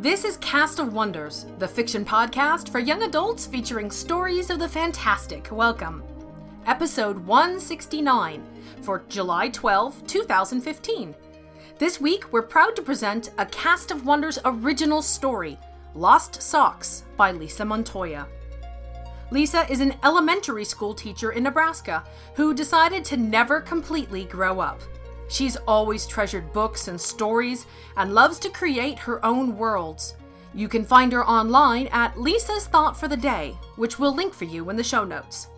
This is Cast of Wonders, the fiction podcast for young adults featuring stories of the fantastic. Welcome. Episode 169 for July 12, 2015. This week, we're proud to present a Cast of Wonders original story, Lost Socks by Lisa Montoya. Lisa is an elementary school teacher in Nebraska who decided to never completely grow up. She's always treasured books and stories and loves to create her own worlds. You can find her online at Lisa's Thought for the Day, which we'll link for you in the show notes.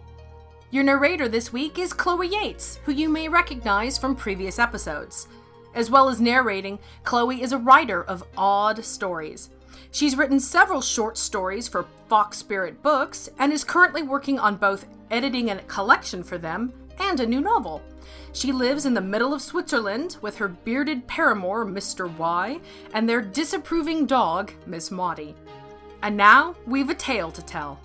Your narrator this week is Chloe Yates, who you may recognize from previous episodes. As well as narrating, Chloe is a writer of odd stories. She's written several short stories for Fox Spirit Books and is currently working on both editing a collection for them and a new novel. She lives in the middle of Switzerland with her bearded paramour, Mr. Y, and their disapproving dog, Miss Maudie. And now, we've a tale to tell.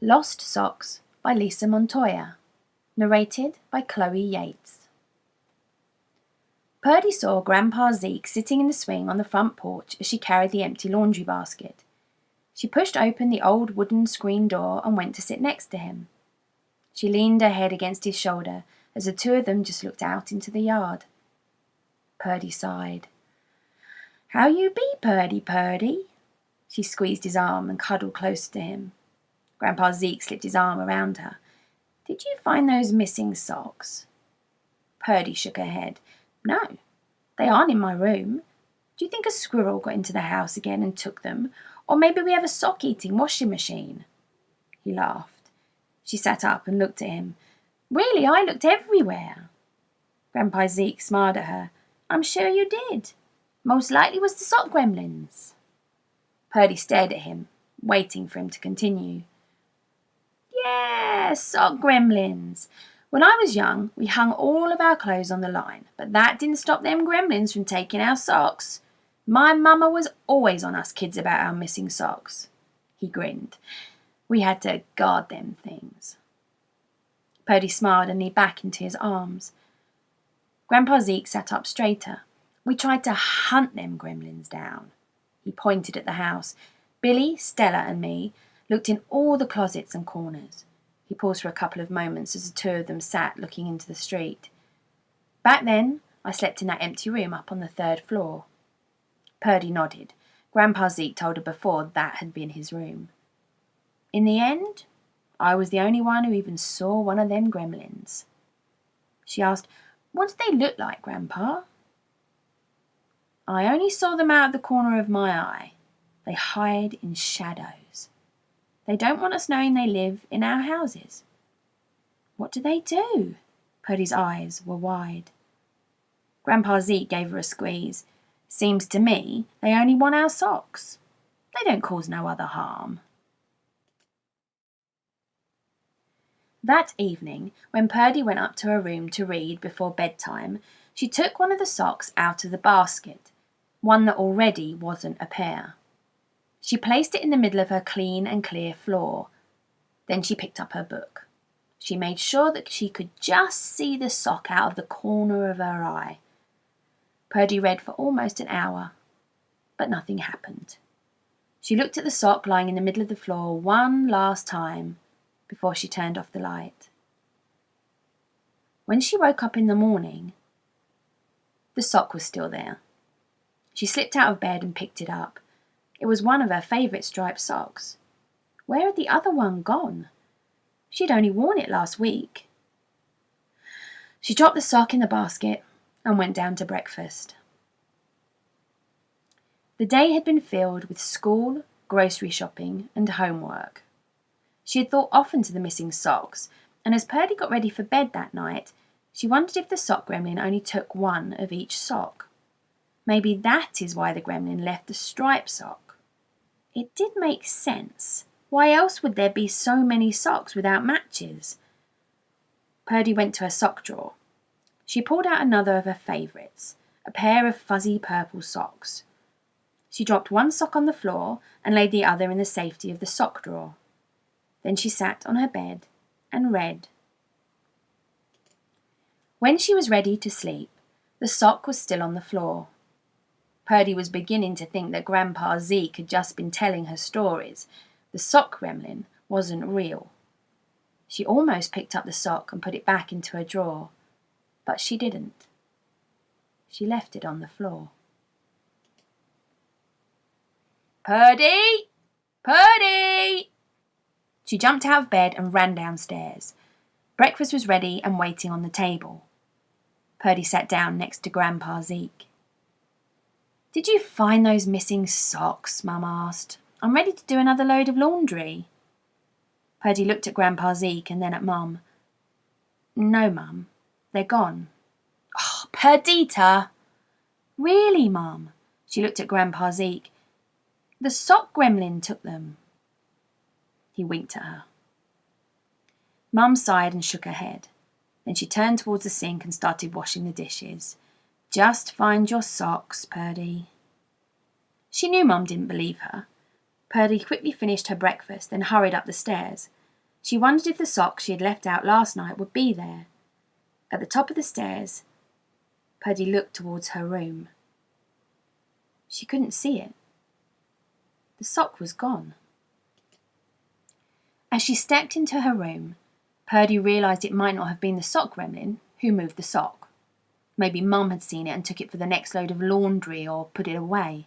Lost Socks by Lisa Montoya. Narrated by Chloe Yates. Purdy saw Grandpa Zeke sitting in the swing on the front porch as she carried the empty laundry basket. She pushed open the old wooden screen door and went to sit next to him. She leaned her head against his shoulder as the two of them just looked out into the yard. Purdy sighed. "How you be, Purdy, Purdy?" She squeezed his arm and cuddled closer to him. Grandpa Zeke slipped his arm around her. "Did you find those missing socks?" Purdy shook her head. "No, they aren't in my room. Do you think a squirrel got into the house again and took them? Or maybe we have a sock-eating washing machine?" He laughed. She sat up and looked at him. "Really, I looked everywhere." Grandpa Zeke smiled at her. "I'm sure you did. Most likely was the sock gremlins." Purdy stared at him, waiting for him to continue. "Yeah, sock gremlins. When I was young, we hung all of our clothes on the line, but that didn't stop them gremlins from taking our socks. My mama was always on us kids about our missing socks." He grinned. "We had to guard them things." Purdy smiled and leaned back into his arms. Grandpa Zeke sat up straighter. "We tried to hunt them gremlins down." He pointed at the house. "Billy, Stella, and me looked in all the closets and corners." He paused for a couple of moments as the two of them sat looking into the street. "Back then, I slept in that empty room up on the 3rd floor. Purdy nodded. Grandpa Zeke told her before that had been his room. "In the end, I was the only one who even saw one of them gremlins." She asked, "What did they look like, Grandpa?" "I only saw them out of the corner of my eye. They hide in shadows. They don't want us knowing they live in our houses." "What do they do?" Purdy's eyes were wide. Grandpa Zeke gave her a squeeze. "Seems to me they only want our socks. They don't cause no other harm." That evening, when Purdy went up to her room to read before bedtime, she took one of the socks out of the basket, one that already wasn't a pair. She placed it in the middle of her clean and clear floor. Then she picked up her book. She made sure that she could just see the sock out of the corner of her eye. Purdy read for almost an hour, but nothing happened. She looked at the sock lying in the middle of the floor one last time before she turned off the light. When she woke up in the morning, the sock was still there. She slipped out of bed and picked it up. It was one of her favourite striped socks. Where had the other one gone? She'd only worn it last week. She dropped the sock in the basket and went down to breakfast. The day had been filled with school, grocery shopping, and homework. She had thought often to the missing socks, and as Purdy got ready for bed that night, she wondered if the sock gremlin only took one of each sock. Maybe that is why the gremlin left the striped sock. It did make sense. Why else would there be so many socks without matches? Purdy went to her sock drawer. She pulled out another of her favourites, a pair of fuzzy purple socks. She dropped one sock on the floor and laid the other in the safety of the sock drawer. Then she sat on her bed and read. When she was ready to sleep, The sock was still on the floor. Purdy was beginning to think that Grandpa Zeke had just been telling her stories. The sock gremlin wasn't real. She almost picked up the sock and put it back into her drawer, but she didn't. She left it on the floor. "Purdy! Purdy!" She jumped out of bed and ran downstairs. Breakfast was ready and waiting on the table. Purdy sat down next to Grandpa Zeke. "Did you find those missing socks?" Mum asked. "I'm ready to do another load of laundry." Purdy looked at Grandpa Zeke and then at Mum. "No, Mum, they're gone." "Oh, Perdita!" "Really, Mum?" She looked at Grandpa Zeke. "The sock gremlin took them." He winked at her. Mum sighed and shook her head. Then she turned towards the sink and started washing the dishes. "Just find your socks, Purdy." She knew Mum didn't believe her. Purdy quickly finished her breakfast, then hurried up the stairs. She wondered if the socks she had left out last night would be there. At the top of the stairs, Purdy looked towards her room. She couldn't see it. The sock was gone. As she stepped into her room, Purdy realised it might not have been the sock gremlin who moved the sock. Maybe Mum had seen it and took it for the next load of laundry or put it away.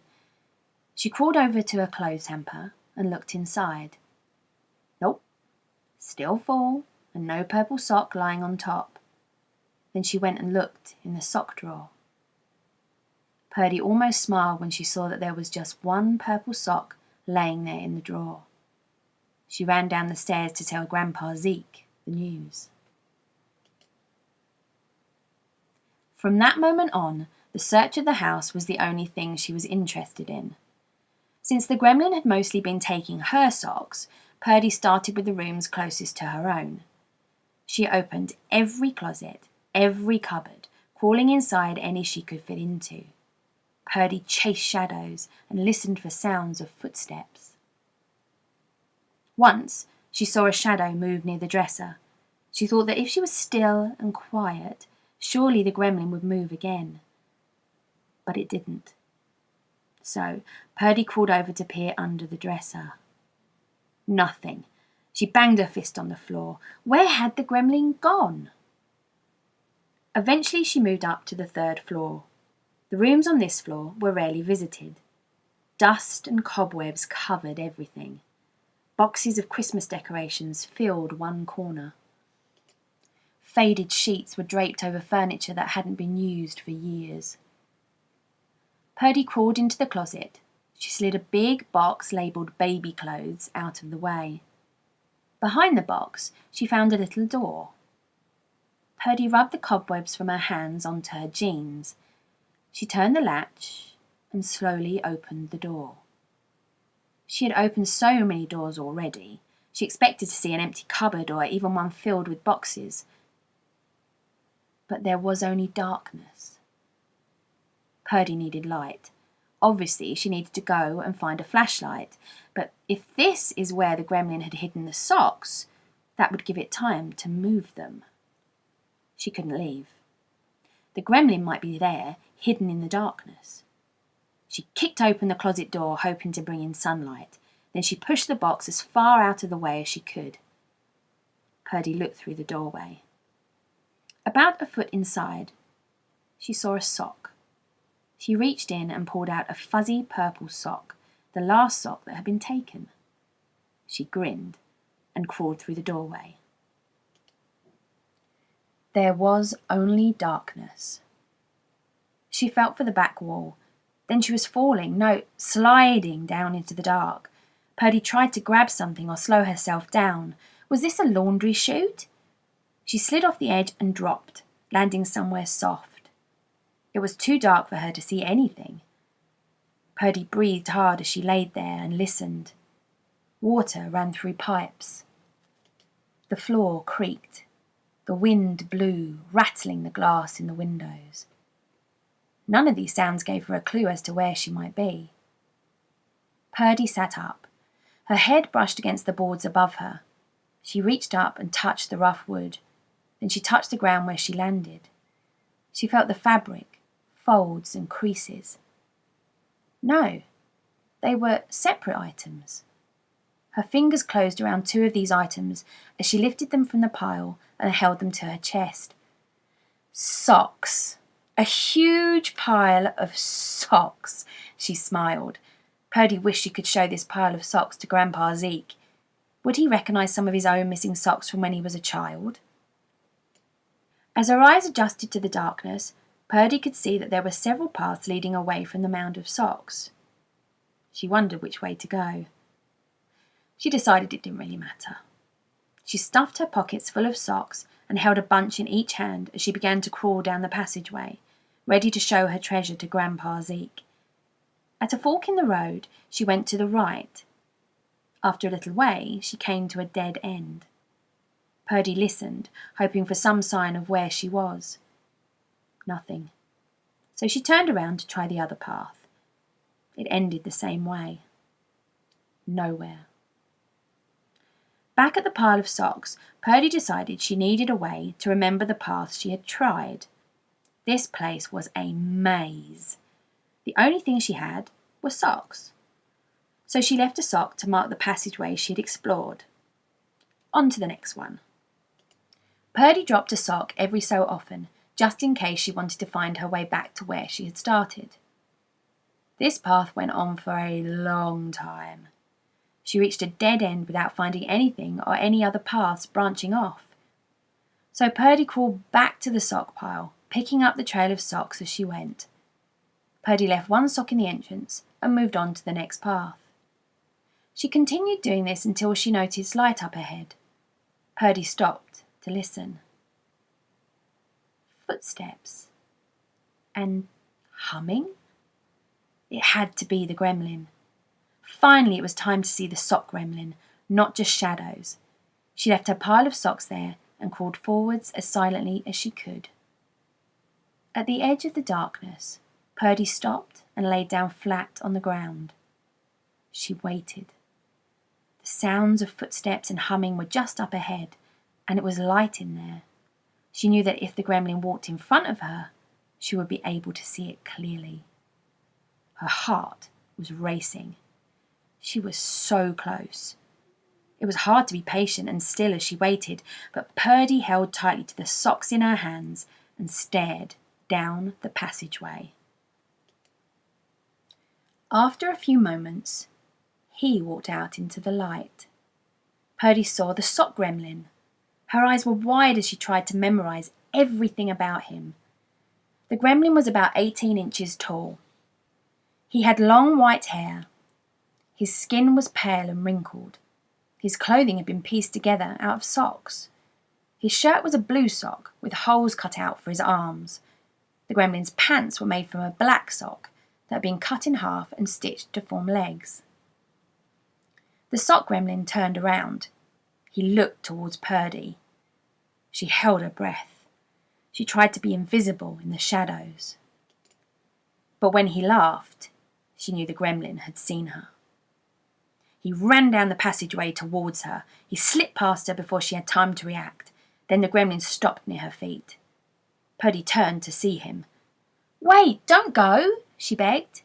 She crawled over to her clothes hamper and looked inside. Nope, still full and no purple sock lying on top. Then she went and looked in the sock drawer. Purdy almost smiled when she saw that there was just one purple sock laying there in the drawer. She ran down the stairs to tell Grandpa Zeke the news. From that moment on, the search of the house was the only thing she was interested in. Since the gremlin had mostly been taking her socks, Purdy started with the rooms closest to her own. She opened every closet, every cupboard, crawling inside any she could fit into. Purdy chased shadows and listened for sounds of footsteps. Once, she saw a shadow move near the dresser. She thought that if she was still and quiet, surely the gremlin would move again. But it didn't. So, Purdy crawled over to peer under the dresser. Nothing. She banged her fist on the floor. Where had the gremlin gone? Eventually she moved up to the 3rd floor. The rooms on this floor were rarely visited. Dust and cobwebs covered everything. Boxes of Christmas decorations filled one corner. Faded sheets were draped over furniture that hadn't been used for years. Purdy crawled into the closet. She slid a big box labelled baby clothes out of the way. Behind the box, she found a little door. Purdy rubbed the cobwebs from her hands onto her jeans. She turned the latch and slowly opened the door. She had opened so many doors already. She expected to see an empty cupboard or even one filled with boxes. But there was only darkness. Purdy needed light. Obviously, she needed to go and find a flashlight. But if this is where the gremlin had hidden the socks, that would give it time to move them. She couldn't leave. The gremlin might be there, hidden in the darkness. She kicked open the closet door, hoping to bring in sunlight. Then she pushed the box as far out of the way as she could. Purdy looked through the doorway. About a foot inside, she saw a sock. She reached in and pulled out a fuzzy purple sock, the last sock that had been taken. She grinned and crawled through the doorway. There was only darkness. She felt for the back wall. Then she was falling, no, sliding down into the dark. Purdy tried to grab something or slow herself down. Was this a laundry chute? She slid off the edge and dropped, landing somewhere soft. It was too dark for her to see anything. Purdy breathed hard as she laid there and listened. Water ran through pipes. The floor creaked. The wind blew, rattling the glass in the windows. None of these sounds gave her a clue as to where she might be. Purdy sat up. Her head brushed against the boards above her. She reached up and touched the rough wood. Then she touched the ground where she landed. She felt the fabric, folds and creases. No, they were separate items. Her fingers closed around two of these items as she lifted them from the pile and held them to her chest. Socks. A huge pile of socks. She smiled. Purdy wished she could show this pile of socks to Grandpa Zeke. Would he recognise some of his own missing socks from when he was a child? As her eyes adjusted to the darkness, Purdy could see that there were several paths leading away from the mound of socks. She wondered which way to go. She decided it didn't really matter. She stuffed her pockets full of socks and held a bunch in each hand as she began to crawl down the passageway, ready to show her treasure to Grandpa Zeke. At a fork in the road, she went to the right. After a little way, she came to a dead end. Purdy listened, hoping for some sign of where she was. Nothing. So she turned around to try the other path. It ended the same way. Nowhere. Back at the pile of socks, Purdy decided she needed a way to remember the paths she had tried. This place was a maze. The only thing she had was socks. So she left a sock to mark the passageway she had explored. On to the next one. Purdy dropped a sock every so often, just in case she wanted to find her way back to where she had started. This path went on for a long time. She reached a dead end without finding anything or any other paths branching off. So Purdy crawled back to the sock pile, picking up the trail of socks as she went. Purdy left one sock in the entrance and moved on to the next path. She continued doing this until she noticed light up ahead. Purdy stopped to listen. Footsteps. And humming? It had to be the gremlin. Finally, it was time to see the sock gremlin, not just shadows. She left her pile of socks there and crawled forwards as silently as she could. At the edge of the darkness, Purdy stopped and laid down flat on the ground. She waited. The sounds of footsteps and humming were just up ahead, and it was light in there. She knew that if the gremlin walked in front of her, she would be able to see it clearly. Her heart was racing. She was so close. It was hard to be patient and still as she waited, but Purdy held tightly to the socks in her hands and stared down the passageway. After a few moments, he walked out into the light. Purdy saw the sock gremlin. Her eyes were wide as she tried to memorize everything about him. The gremlin was about 18 inches tall. He had long white hair. His skin was pale and wrinkled. His clothing had been pieced together out of socks. His shirt was a blue sock with holes cut out for his arms. The gremlin's pants were made from a black sock that had been cut in half and stitched to form legs. The sock gremlin turned around. He looked towards Purdy. She held her breath. She tried to be invisible in the shadows. But when he laughed, she knew the gremlin had seen her. He ran down the passageway towards her. He slipped past her before she had time to react. Then the gremlin stopped near her feet. Purdy turned to see him. "Wait, don't go," she begged.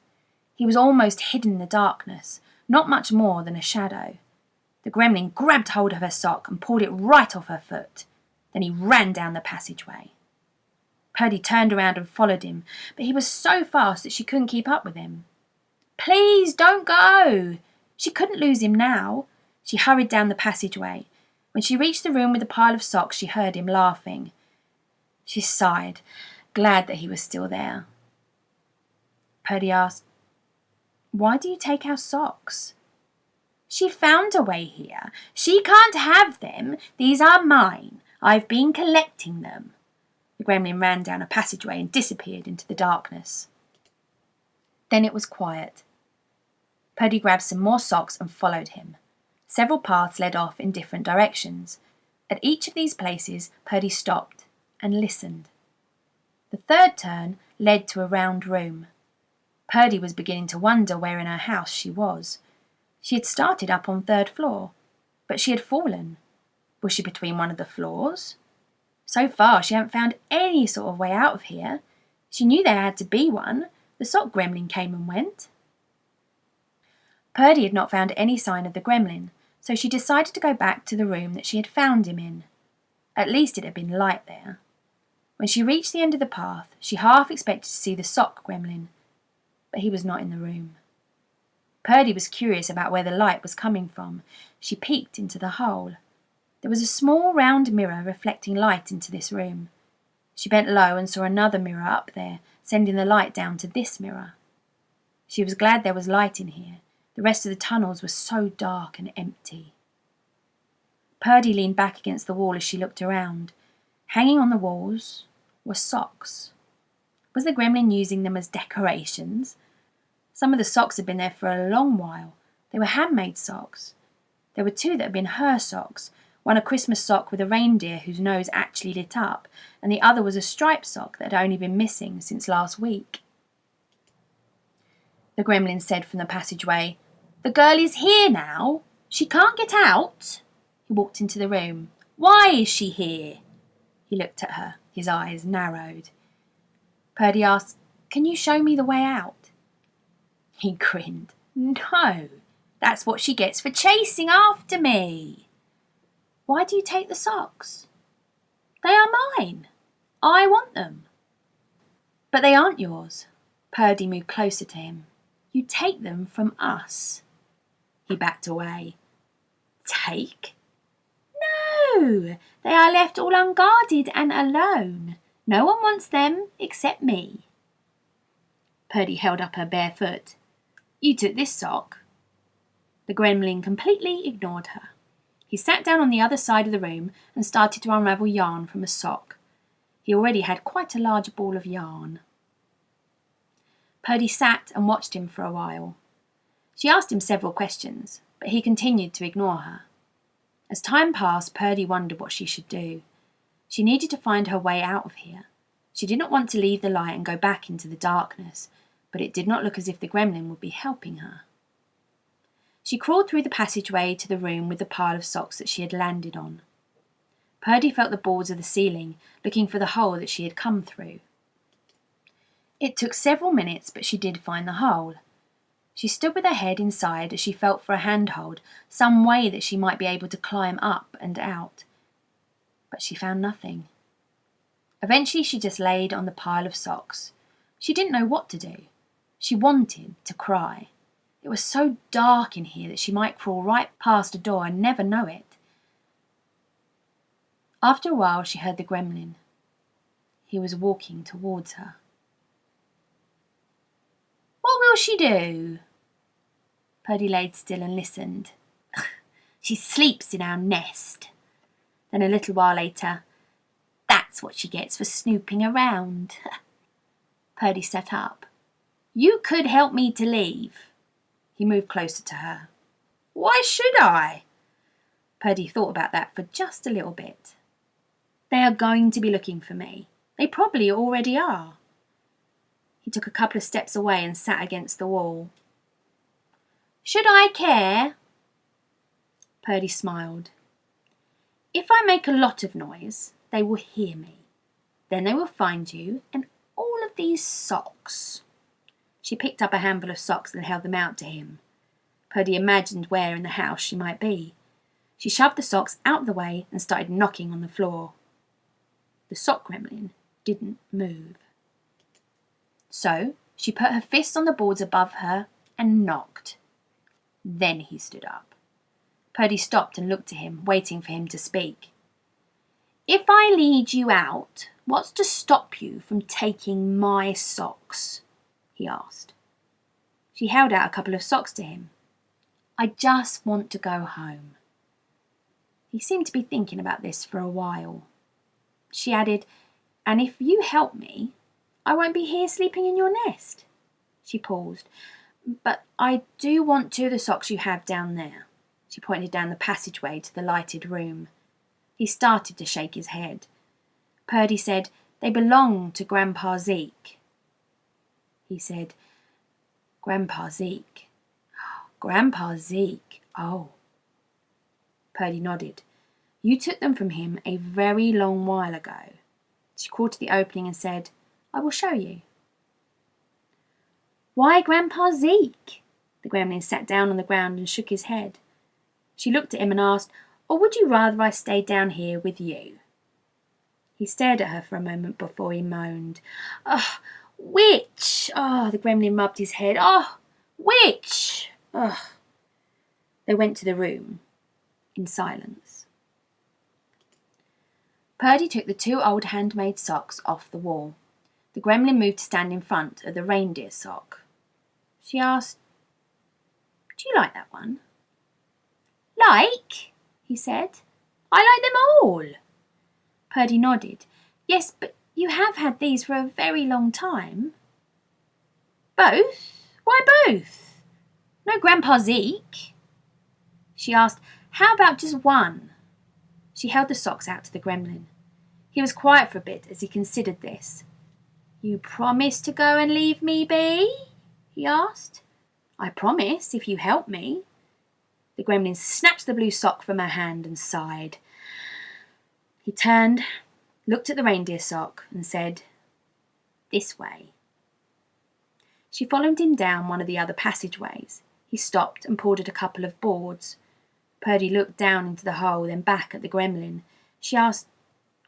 He was almost hidden in the darkness, not much more than a shadow. The gremlin grabbed hold of her sock and pulled it right off her foot. Then he ran down the passageway. Purdy turned around and followed him, but he was so fast that she couldn't keep up with him. "Please, don't go!" She couldn't lose him now. She hurried down the passageway. When she reached the room with the pile of socks, she heard him laughing. She sighed, glad that he was still there. Purdy asked, "Why do you take our socks?" "She found a way here. She can't have them. These are mine. I've been collecting them." The gremlin ran down a passageway and disappeared into the darkness. Then it was quiet. Purdy grabbed some more socks and followed him. Several paths led off in different directions. At each of these places, Purdy stopped and listened. The third turn led to a round room. Purdy was beginning to wonder where in her house she was. She had started up on 3rd floor, but she had fallen. Was she between one of the floors? So far, she hadn't found any sort of way out of here. She knew there had to be one. The sock gremlin came and went. Purdy had not found any sign of the gremlin, so she decided to go back to the room that she had found him in. At least it had been light there. When she reached the end of the path, she half expected to see the sock gremlin, but he was not in the room. Purdy was curious about where the light was coming from. She peeked into the hole. There was a small round mirror reflecting light into this room. She bent low and saw another mirror up there, sending the light down to this mirror. She was glad there was light in here. The rest of the tunnels were so dark and empty. Purdy leaned back against the wall as she looked around. Hanging on the walls were socks. Was the gremlin using them as decorations? Some of the socks had been there for a long while. They were handmade socks. There were two that had been her socks. One a Christmas sock with a reindeer whose nose actually lit up, and the other was a striped sock that had only been missing since last week. The gremlin said from the passageway, "The girl is here now. She can't get out." He walked into the room. "Why is she here?" He looked at her, his eyes narrowed. Purdy asked, "Can you show me the way out?" He grinned. "No, that's what she gets for chasing after me." "Why do you take the socks?" "They are mine. I want them." "But they aren't yours." Purdy moved closer to him. "You take them from us." He backed away. "Take?" "No, they are left all unguarded and alone. No one wants them except me." Purdy held up her bare foot. "You took this sock." The gremlin completely ignored her. He sat down on the other side of the room and started to unravel yarn from a sock. He already had quite a large ball of yarn. Purdy sat and watched him for a while. She asked him several questions, but he continued to ignore her. As time passed, Purdy wondered what she should do. She needed to find her way out of here. She did not want to leave the light and go back into the darkness, but it did not look as if the gremlin would be helping her. She crawled through the passageway to the room with the pile of socks that she had landed on. Purdy felt the boards of the ceiling, looking for the hole that she had come through. It took several minutes, but she did find the hole. She stood with her head inside as she felt for a handhold, some way that she might be able to climb up and out. But she found nothing. Eventually she just laid on the pile of socks. She didn't know what to do. She wanted to cry. It was so dark in here that she might crawl right past a door and never know it. After a while she heard the gremlin. He was walking towards her. "What will she do?" Purdy laid still and listened. "She sleeps in our nest." Then a little while later, "That's what she gets for snooping around." Purdy sat up. "You could help me to leave." He moved closer to her. "Why should I?" Purdy thought about that for just a little bit. "They are going to be looking for me. They probably already are." He took a couple of steps away and sat against the wall. "Should I care?" Purdy smiled. "If I make a lot of noise, they will hear me. Then they will find you and all of these socks." She picked up a handful of socks and held them out to him. Purdy imagined where in the house she might be. She shoved the socks out of the way and started knocking on the floor. The sock gremlin didn't move. So she put her fist on the boards above her and knocked. Then he stood up. Purdy stopped and looked at him, waiting for him to speak. "If I lead you out, what's to stop you from taking my socks?" he asked. She held out a couple of socks to him. "I just want to go home." He seemed to be thinking about this for a while. She added, "And if you help me, I won't be here sleeping in your nest." She paused. "But I do want two of the socks you have down there." She pointed down the passageway to the lighted room. He started to shake his head. Purdy said, "They belong to Grandpa Zeke." He said, "Grandpa Zeke. Grandpa Zeke. Oh." Purdy nodded. "You took them from him a very long while ago." She crawled to the opening and said, "I will show you." Why Grandpa Zeke? The gremlin sat down on the ground and shook his head. She looked at him and asked, Or would you rather I stayed down here with you? He stared at her for a moment before he moaned. Oh, which? Oh, the gremlin rubbed his head. Oh, which? Oh. They went to the room in silence. Purdy took the 2 old handmade socks off the wall. The gremlin moved to stand in front of the reindeer sock. She asked, Do you like that one? Like? He said. I like them all. Purdy nodded. Yes, but you have had these for a very long time. Both? Why both? No Grandpa Zeke. She asked, How about just one? She held the socks out to the gremlin. He was quiet for a bit as he considered this. You promise to go and leave me be? He asked. I promise, if you help me. The gremlin snatched the blue sock from her hand and sighed. He turned, looked at the reindeer sock and said, This way. She followed him down one of the other passageways. He stopped and pulled at a couple of boards. Purdy looked down into the hole, then back at the gremlin. She asked,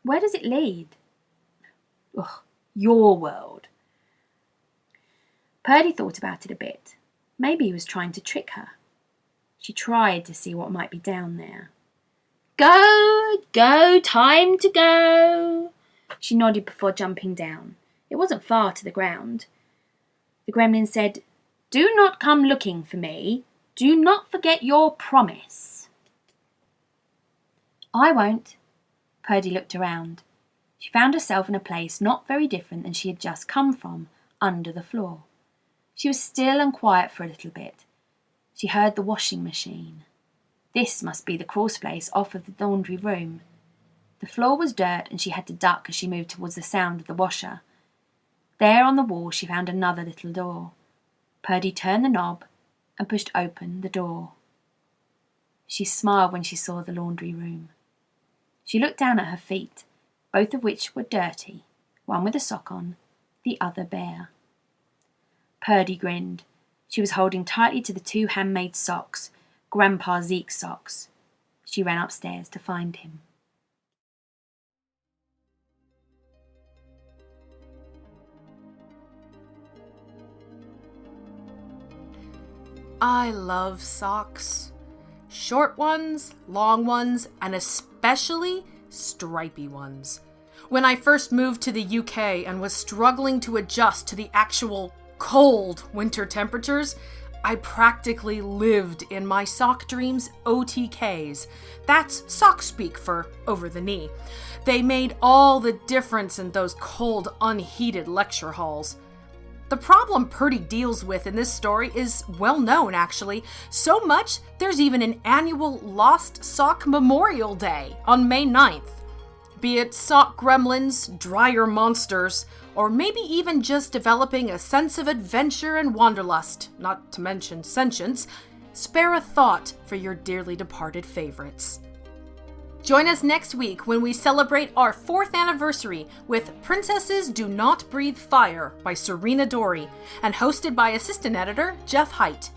Where does it lead? Ugh, your world. Purdy thought about it a bit. Maybe he was trying to trick her. She tried to see what might be down there. Go, time to go. She nodded before jumping down. It wasn't far to the ground. The gremlin said, Do not come looking for me. Do not forget your promise. I won't. Purdy looked around. She found herself in a place not very different than she had just come from, under the floor. She was still and quiet for a little bit. She heard the washing machine. This must be the crawl space off of the laundry room. The floor was dirt and she had to duck as she moved towards the sound of the washer. There on the wall she found another little door. Purdy turned the knob and pushed open the door. She smiled when she saw the laundry room. She looked down at her feet, both of which were dirty, one with a sock on, the other bare. Purdy grinned. She was holding tightly to the 2 handmade socks, Grandpa Zeke's socks. She ran upstairs to find him. I love socks. Short ones, long ones, and especially stripy ones. When I first moved to the UK and was struggling to adjust to the actual cold winter temperatures, I practically lived in my sock dreams OTKs. That's sock speak for over the knee. They made all the difference in those cold, unheated lecture halls. The problem Purdy deals with in this story is well known, actually. So much, there's even an annual Lost Sock Memorial Day on May 9th. Be it sock gremlins, dryer monsters, or maybe even just developing a sense of adventure and wanderlust, not to mention sentience, spare a thought for your dearly departed favorites. Join us next week when we celebrate our 4th anniversary with Princesses Do Not Breathe Fire by Serena Dory and hosted by assistant editor Jeff Height.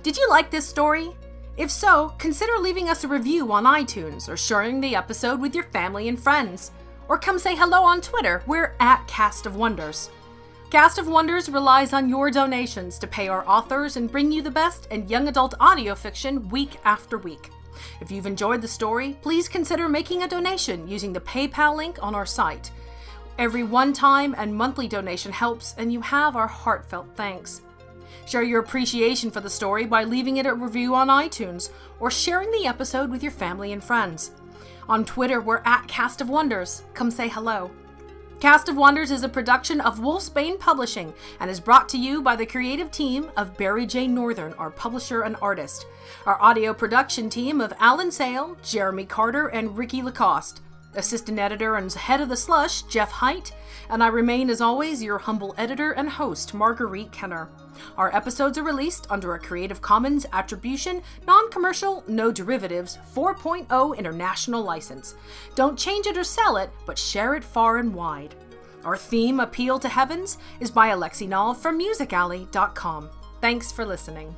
Did you like this story? If so, consider leaving us a review on iTunes or sharing the episode with your family and friends. Or come say hello on Twitter. We're at Cast of Wonders. Cast of Wonders relies on your donations to pay our authors and bring you the best in young adult audio fiction week after week. If you've enjoyed the story, please consider making a donation using the PayPal link on our site. Every one-time and monthly donation helps, and you have our heartfelt thanks. Share your appreciation for the story by leaving it a review on iTunes or sharing the episode with your family and friends. On Twitter, we're at Cast of Wonders. Come say hello. Cast of Wonders is a production of Wolfsbane Publishing and is brought to you by the creative team of Barry J. Northern, our publisher and artist. Our audio production team of Alan Sale, Jeremy Carter, and Ricky Lacoste. Assistant editor and head of the slush, Jeff Height. And I remain, as always, your humble editor and host, Marguerite Kenner. Our episodes are released under a Creative Commons Attribution, Non-Commercial, No Derivatives 4.0 international license. Don't change it or sell it, but share it far and wide. Our theme, Appeal to Heavens, is by Alexi Nall from musicalley.com. Thanks for listening.